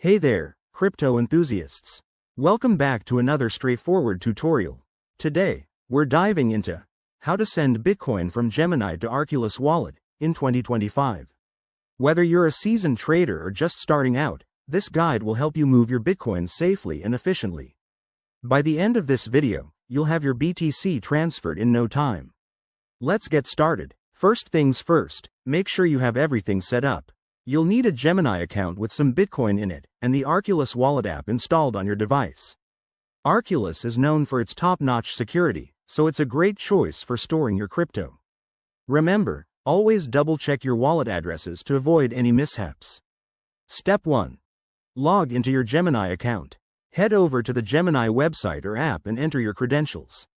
Hey there, crypto enthusiasts. Welcome back to another straightforward tutorial. Today, we're diving into how to send Bitcoin from Gemini to Arculus Wallet in 2025. Whether you're a seasoned trader or just starting out, this guide will help you move your Bitcoin safely and efficiently. By the end of this video, you'll have your BTC transferred in no time. Let's get started. First things first, make sure you have everything set up. You'll need a Gemini account with some Bitcoin in it, and the Arculus Wallet app installed on your device. Arculus is known for its top-notch security, so it's a great choice for storing your crypto. Remember, always double-check your wallet addresses to avoid any mishaps. Step 1. Log into your Gemini account. Head over to the Gemini website or app and enter your credentials.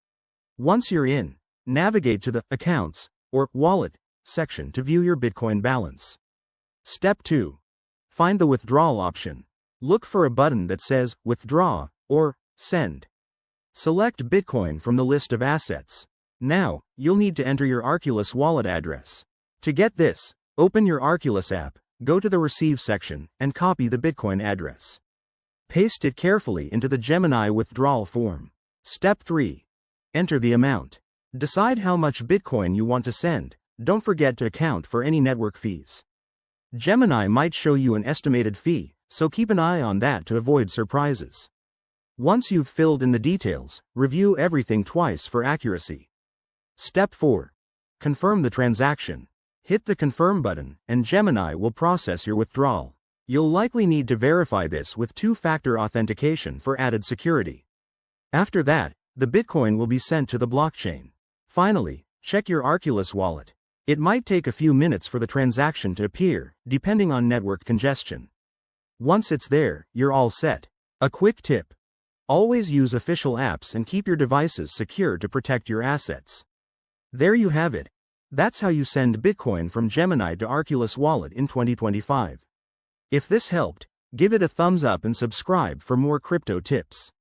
Once you're in, navigate to the Accounts or Wallet section to view your Bitcoin balance. Step 2. Find the Withdrawal option. Look for a button that says Withdraw or Send. Select Bitcoin from the list of assets. Now, you'll need to enter your Arculus wallet address. To get this, open your Arculus app, go to the Receive section, and copy the Bitcoin address. Paste it carefully into the Gemini withdrawal form. Step 3. Enter the amount. Decide how much Bitcoin you want to send. Don't forget to account for any network fees. Gemini might show you an estimated fee, so keep an eye on that to avoid surprises. Once you've filled in the details, review everything twice for accuracy. Step 4. Confirm the transaction. Hit the Confirm button, and Gemini will process your withdrawal. You'll likely need to verify this with two-factor authentication for added security. After that, the Bitcoin will be sent to the blockchain. Finally, check your Arculus wallet. It might take a few minutes for the transaction to appear, depending on network congestion. Once it's there, you're all set. A quick tip. Always use official apps and keep your devices secure to protect your assets. There you have it. That's how you send Bitcoin from Gemini to Arculus Wallet in 2025. If this helped, give it a thumbs up and subscribe for more crypto tips.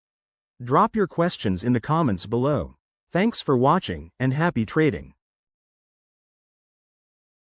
Drop your questions in the comments below. Thanks for watching, and happy trading.